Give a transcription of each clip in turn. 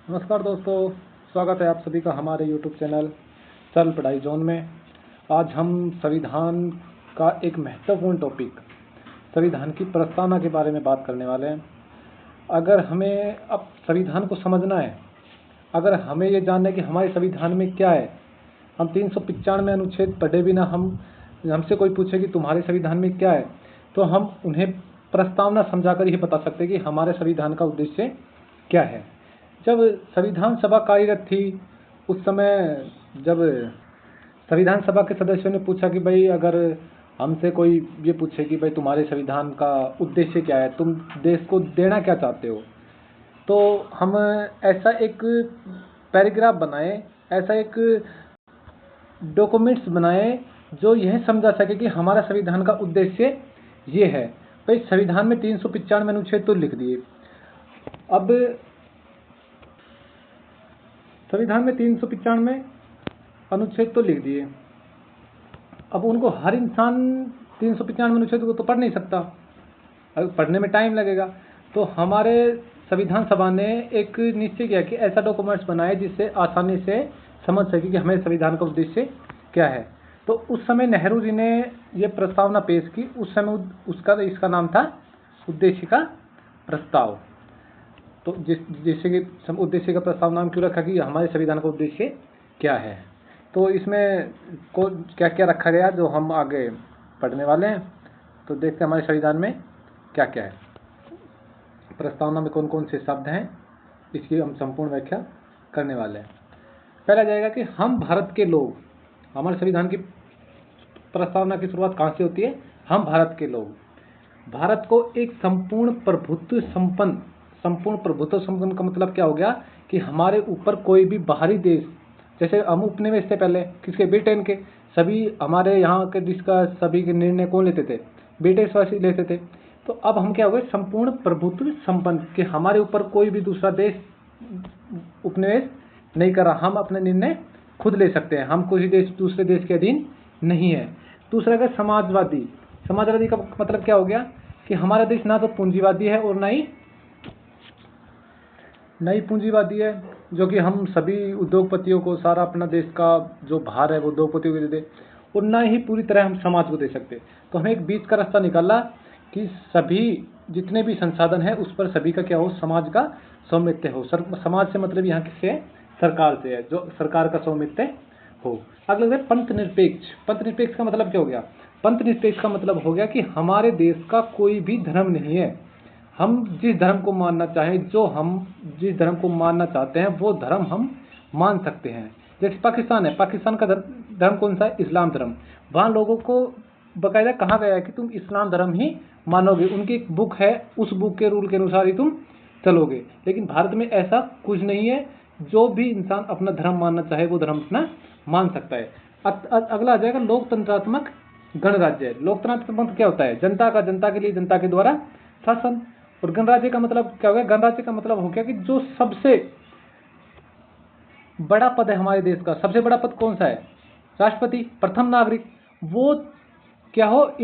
नमस्कार दोस्तों, स्वागत है आप सभी का हमारे YouTube चैनल सरल पढ़ाई जोन में। आज हम संविधान का एक महत्वपूर्ण टॉपिक संविधान की प्रस्तावना के बारे में बात करने वाले हैं। अगर हमें अब संविधान को समझना है, अगर हमें ये जानना है कि हमारे संविधान में क्या है, हम 395 अनुच्छेद पढ़े बिना हमसे कोई पूछे कि तुम्हारे संविधान में क्या है, तो हम उन्हें प्रस्तावना समझाकर ही बता सकते हैं कि हमारे संविधान का उद्देश्य क्या है। जब संविधान सभा कार्यरत थी, उस समय जब संविधान सभा के सदस्यों ने पूछा कि भाई अगर हमसे कोई ये पूछे कि भाई तुम्हारे संविधान का उद्देश्य क्या है, तुम देश को देना क्या चाहते हो, तो हम ऐसा एक पैराग्राफ बनाए, ऐसा एक डॉक्यूमेंट्स बनाए जो यह समझा सके कि हमारा संविधान का उद्देश्य ये है। भाई संविधान में 395 अनुच्छेद तो लिख दिए, अब संविधान में 395 अनुच्छेद तो लिख दिए, अब उनको हर इंसान 395 अनुच्छेद को तो पढ़ नहीं सकता, अगर पढ़ने में टाइम लगेगा। तो हमारे संविधान सभा ने एक निश्चय किया कि ऐसा डॉक्यूमेंट्स बनाए जिससे आसानी से समझ सके कि हमें संविधान का उद्देश्य क्या है। तो उस समय नेहरू जी ने यह प्रस्तावना पेश की। उस समय इसका नाम था उद्देश्य का प्रस्ताव। तो जैसे कि उद्देश्य का प्रस्ताव नाम क्यों रखा कि हमारे संविधान का उद्देश्य क्या है, तो इसमें को क्या क्या रखा गया जो हम आगे पढ़ने वाले हैं। तो देखते हैं हमारे संविधान में क्या क्या है। प्रस्तावना में कौन कौन से शब्द हैं, इसकी हम संपूर्ण व्याख्या करने वाले हैं। पहला जाएगा कि हम भारत के लोग। हमारे संविधान की प्रस्तावना की शुरुआत कहाँ से होती है? हम भारत के लोग। भारत को एक संपूर्ण प्रभुत्व संपन्न का मतलब क्या हो गया कि हमारे ऊपर कोई भी बाहरी देश, जैसे हम उपनिवेश थे पहले किसके? ब्रिटेन के। सभी हमारे यहाँ के जिसका सभी के निर्णय कौन लेते थे? ब्रिटिशवासी लेते थे। तो अब हम क्या हो गए? संपूर्ण प्रभुत्व संपन्न, कि हमारे ऊपर कोई भी दूसरा देश उपनिवेश नहीं कर रहा, हम अपने निर्णय खुद ले सकते हैं, हम कोई दूसरे देश के अधीन नहीं है। दूसरा है समाजवादी। समाजवादी का मतलब क्या हो गया कि हमारा देश ना तो पूंजीवादी है और ना ही पूंजीवादी है, जो कि हम सभी उद्योगपतियों को सारा अपना देश का जो भार है वो उद्योगपतियों को दे दे, और ना ही पूरी तरह हम समाज को दे सकते। तो हमें एक बीच का रास्ता निकाला कि सभी जितने भी संसाधन है उस पर सभी का क्या हो? समाज का स्वामित्व हो। समाज से मतलब यहाँ किससे है? सरकार से है, जो सरकार का स्वामित्व हो। अगला है पंथ निरपेक्ष। पंथ निरपेक्ष का मतलब क्या हो गया? पंथ निरपेक्ष का मतलब हो गया कि हमारे देश का कोई भी धर्म नहीं है, हम जिस धर्म को मानना चाहें, हम जिस धर्म को मानना चाहते हैं वो धर्म हम मान सकते हैं। जैसे पाकिस्तान है, पाकिस्तान का धर्म कौन सा है? इस्लाम धर्म। वहाँ लोगों को बाकायदा कहा गया है कि तुम इस्लाम धर्म ही मानोगे, उनकी एक बुक है, उस बुक के रूल के अनुसार ही तुम चलोगे। लेकिन भारत में ऐसा कुछ नहीं है, जो भी इंसान अपना धर्म मानना चाहे वो धर्म अपना मान सकता है। अगला आ जाएगा लोकतंत्रात्मक गणराज्य। लोकतंत्रात्मक क्या होता है? जनता का, जनता के लिए, जनता के द्वारा शासन। और गणराज्य का मतलब क्या हो गया? गणराज्य का मतलब हो गया कि जो सबसे बड़ा पद है हमारे देश का, सबसे बड़ा पद कौन सा है? राष्ट्रपति, प्रथम नागरिक। वो क्या हो?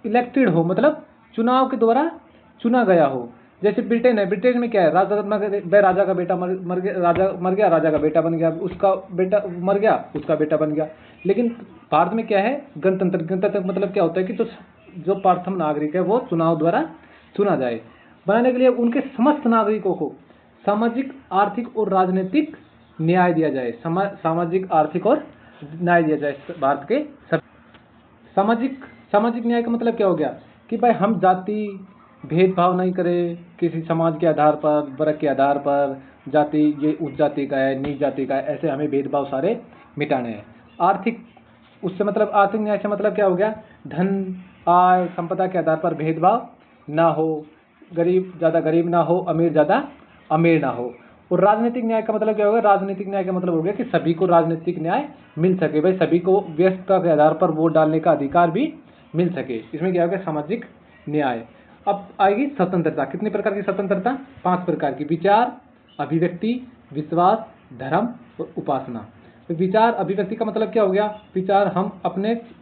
इलेक्टेड हो, मतलब चुनाव के द्वारा चुना गया हो। जैसे ब्रिटेन है, ब्रिटेन में क्या है? राजा का बेटा मर गया, राजा का बेटा बन गया, उसका बेटा मर गया, उसका बेटा बन गया। लेकिन भारत में क्या है? गणतंत्र। गणतंत्र मतलब क्या होता है कि जो प्रथम नागरिक है वो चुनाव द्वारा चुना जाए। बनाने के लिए उनके समस्त नागरिकों को सामाजिक, आर्थिक और राजनीतिक न्याय दिया जाए। सामाजिक, आर्थिक और न्याय दिया जाए भारत के सब। सामाजिक न्याय का मतलब क्या हो गया कि भाई हम जाति भेदभाव नहीं करें किसी समाज के आधार पर, वर्ग के आधार पर, जाति ये उच्च जाति का है, नीच जाति का है, ऐसे हमें भेदभाव सारे मिटाने हैं। आर्थिक, उससे मतलब आर्थिक न्याय से मतलब क्या हो गया? धन, आय, संपदा के आधार पर भेदभाव ना हो, गरीब ज़्यादा गरीब ना हो, अमीर ज़्यादा अमीर ना हो। और राजनीतिक न्याय का मतलब क्या होगा? राजनीतिक न्याय का मतलब हो गया कि सभी को राजनीतिक न्याय मिल सके, भाई सभी को व्यस्तता के आधार पर वोट डालने का अधिकार भी मिल सके। इसमें क्या होगा? सामाजिक न्याय। अब आएगी स्वतंत्रता। कितनी प्रकार की स्वतंत्रता? 5 प्रकार की। विचार, अभिव्यक्ति, विश्वास, धर्म और उपासना। तो विचार अभिव्यक्ति का मतलब क्या हो गया? विचार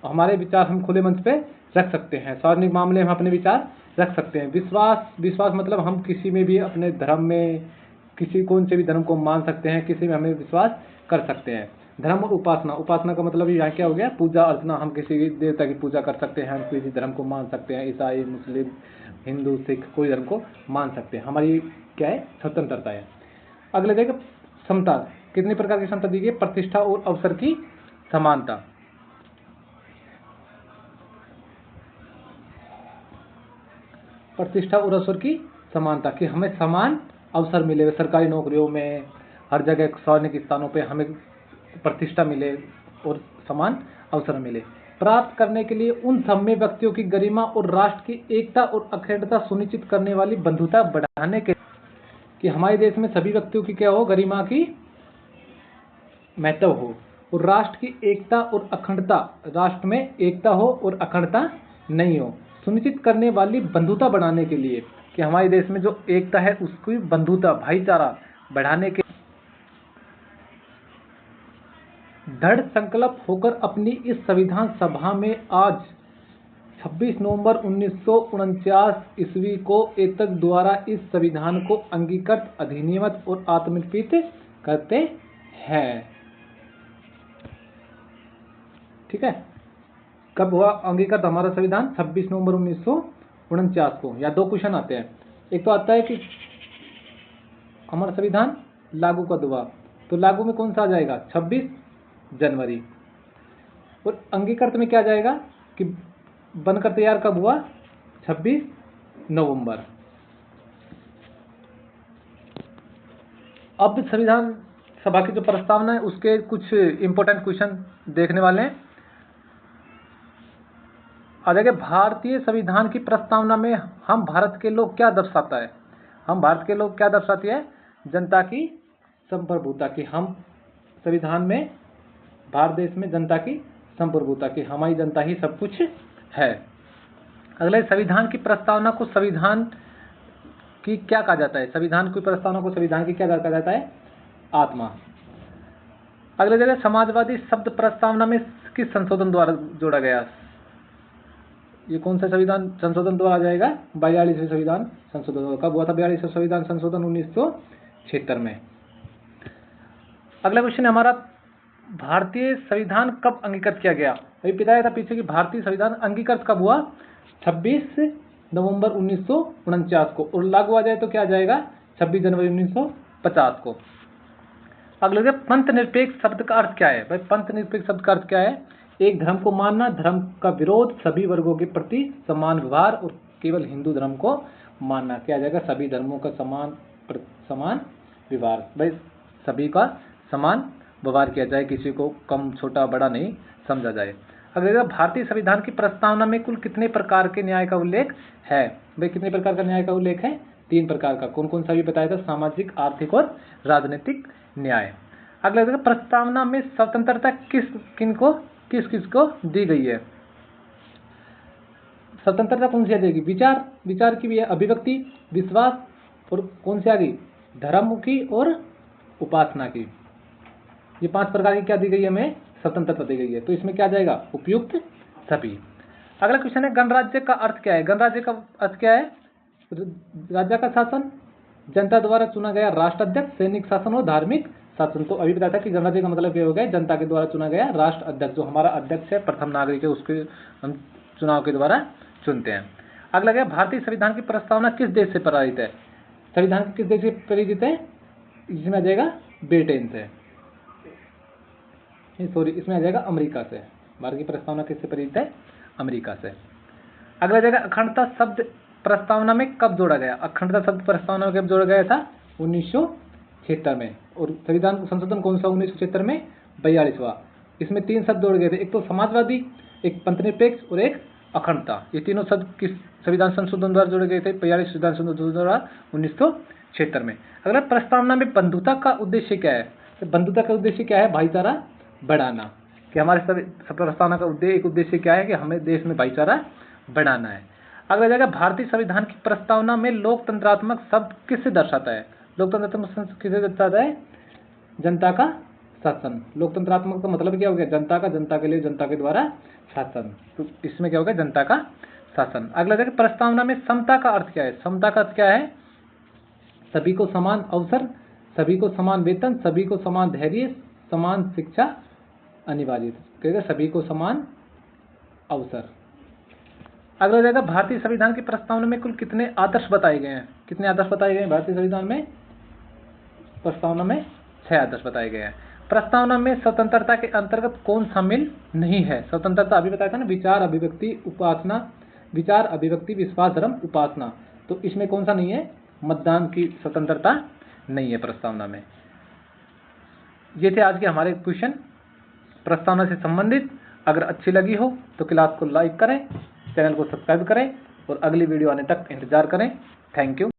हमारे विचार हम खुले मंच पे रख सकते हैं, सार्वजनिक मामले में हम अपने विचार रख सकते हैं। विश्वास मतलब हम किसी में भी अपने धर्म में किसी कौन से भी धर्म को मान सकते हैं, किसी में हमें विश्वास कर सकते हैं। धर्म और उपासना, उपासना का मतलब यहाँ क्या हो गया, पूजा अर्चना। हम किसी भी देवता की पूजा कर सकते हैं, हम किसी धर्म को मान सकते हैं, ईसाई, मुस्लिम, हिंदू, सिख, कोई धर्म को मान सकते हैं। हमारी क्या है, स्वतंत्रता है। अगले देखो समता, कितने प्रकार की समता दी गई, प्रतिष्ठा और अवसर की समानता। प्रतिष्ठा और अवसर की समानता, कि हमें समान अवसर मिले, सरकारी नौकरियों में, हर जगह सार्वजनिक स्थानों पे हमें प्रतिष्ठा मिले और समान अवसर मिले। प्राप्त करने के लिए उन सम्य व्यक्तियों की गरिमा और राष्ट्र की एकता और अखंडता सुनिश्चित करने वाली बंधुता बढ़ाने के, कि हमारे देश में सभी व्यक्तियों की क्या हो, गरिमा की महत्व हो और राष्ट्र की एकता और अखंडता, राष्ट्र में एकता हो और अखंडता नहीं हो, सुनिश्चित करने वाली बंधुता बढ़ाने के लिए, कि हमारे देश में जो एकता है उसकी बंधुता, भाईचारा बढ़ाने के दृढ़ संकल्प होकर अपनी इस संविधान सभा में आज 26 नवंबर 1949 ईस्वी को एतक द्वारा इस संविधान को अंगीकृत, अधिनियमित और आत्मनिर्मित करते हैं। ठीक है, कब हुआ अंगीकृत हमारा संविधान, 26 नवंबर 1949 को। या दो क्वेश्चन आते हैं, एक तो आता है कि हमारा संविधान लागू कब हुआ, तो लागू में कौन सा आ जाएगा, 26 जनवरी। और अंगीकृत में क्या जाएगा कि बनकर तैयार कब हुआ, 26 नवंबर। अब संविधान सभा की जो प्रस्तावना है उसके कुछ इंपॉर्टेंट क्वेश्चन देखने वाले हैं। आ जाएगा, भारतीय संविधान की प्रस्तावना में हम भारत के लोग क्या दर्शाता है, हम भारत के लोग क्या दर्शाती है, जनता की संप्रभुता, की हम संविधान में भारत देश में जनता की संप्रभुता, की हमारी जनता ही सब कुछ है। अगले, संविधान की प्रस्तावना को संविधान की क्या कहा जाता है, संविधान की प्रस्तावना को संविधान की क्या कहा जाता है, आत्मा। अगले जगह, समाजवादी शब्द प्रस्तावना में किस संशोधन द्वारा जोड़ा गया, ये कौन सा संविधान संशोधन द्वारा आ जाएगा, 42वें संविधान संशोधन। कब हुआ था 42वां संविधान संशोधन, 1976 में। अगला क्वेश्चन हमारा, भारतीय संविधान कब अंगीकृत किया गया, अभी बताया था पीछे कि भारतीय संविधान अंगीकृत कब हुआ, 26 नवंबर 1949 को, और लागू आ जाए तो क्या आ जाएगा, 26 जनवरी 1950 को। अगले, पंथ निरपेक्ष शब्द का अर्थ क्या है भाई, पंथ निरपेक्ष शब्द का अर्थ क्या है, एक धर्म को मानना, धर्म का विरोध, सभी वर्गों के प्रति समान व्यवहार और केवल हिंदू धर्म को मानना। क्या आ जाएगा, सभी धर्मों का समान व्यवहार, भाई सभी का समान व्यवहार किया जाए, किसी को कम छोटा बड़ा नहीं समझा जाए। अगला, भारतीय संविधान की प्रस्तावना में कुल कितने प्रकार के न्याय का उल्लेख है, भाई कितने प्रकार का न्याय का उल्लेख है, 3 प्रकार का। कौन कौन सा भी बताया था, सामाजिक, आर्थिक और राजनीतिक न्याय। अगला, प्रस्तावना में स्वतंत्रता किस किस को दी गई है, स्वतंत्रता कौन सी आ जाएगी, विचार की भी है, अभिव्यक्ति, विश्वास, और कौन सी आ गई, धर्म की और उपासना की। ये 5 प्रकार की क्या दी गई है, हमें स्वतंत्रता दी गई है, तो इसमें क्या जाएगा, उपयुक्त सभी। अगला क्वेश्चन है, गणराज्य का अर्थ क्या है, गणराज्य का अर्थ क्या है, राज्य का शासन, जनता द्वारा चुना गया राष्ट्राध्यक्ष, सैनिक शासन और धार्मिक शासन। तो अभी बताया था कि गणराज्य का मतलब क्या हो गया, जनता के द्वारा चुना गया राष्ट्र अध्यक्ष, जो हमारा अध्यक्ष है, प्रथम नागरिक है, उसके हम चुनाव के द्वारा चुनते हैं। अगला क्या, भारतीय संविधान की प्रस्तावना किस देश से प्रेरित है, संविधान किस देश से प्रेरित है, इसमें आ जाएगा ब्रिटेन से, सॉरी इसमें आ जाएगा अमेरिका से। भारत की प्रस्तावना किससे प्रेरित है, अमेरिका से। अगला जगह, अखंडता शब्द प्रस्तावना में कब जोड़ा गया, अखंडता शब्द प्रस्तावना में कब जोड़ा गया था, 1976 में। और संविधान संशोधन कौन सा, 1976 में 42वां। इसमें 3 शब्द जोड़े गए थे, एक तो समाजवादी, एक पंथनिरपेक्ष और एक अखंडता। ये तीनों शब्द किस संविधान संशोधन द्वारा जोड़े गए थे, 42 संविधान संशोधन द्वारा 1976 में। अगला, प्रस्तावना में बंधुता का उद्देश्य क्या है, तो बंधुता का उद्देश्य क्या है, भाईचारा बढ़ाना, कि हमारे प्रस्तावना का एक उद्देश्य क्या है, कि हमें देश में भाईचारा बढ़ाना है। अगला जगह, भारतीय संविधान की प्रस्तावना में लोकतंत्रात्मक शब्द किससे दर्शाता है, लोकतंत्रात्मक किसे दर्शाता है, जनता का शासन। लोकतंत्रात्मक का मतलब क्या हो गया, जनता का, जनता के लिए, जनता के द्वारा शासन, तो इसमें क्या हो गया, जनता का शासन। अगला जगह, प्रस्तावना में समता का अर्थ क्या है, समता का अर्थ क्या है, सभी को समान अवसर सभी को समान वेतन, सभी को समान धैर्य, समान शिक्षा अनिवार्य, कहेगा सभी को समान अवसर। अगला हो जाएगा भारतीय संविधान की प्रस्तावना में कुल कितने आदर्श बताए गए हैं? कितने आदर्श बताए गए हैं भारतीय संविधान में? प्रस्तावना में 6 आदर्श बताए गए हैं। प्रस्तावना में स्वतंत्रता के अंतर्गत कौन शामिल नहीं है? स्वतंत्रता अभी बताया था ना, विचार अभिव्यक्ति उपासना, विचार अभिव्यक्ति विश्वास धर्म उपासना, तो इसमें कौन सा नहीं है? मतदान की स्वतंत्रता नहीं है प्रस्तावना में। ये थे आज के हमारे क्वेश्चन प्रस्तावना से संबंधित। अगर अच्छी लगी हो तो क्लास को लाइक करें, चैनल को सब्सक्राइब करें और अगली वीडियो आने तक इंतजार करें। Thank you.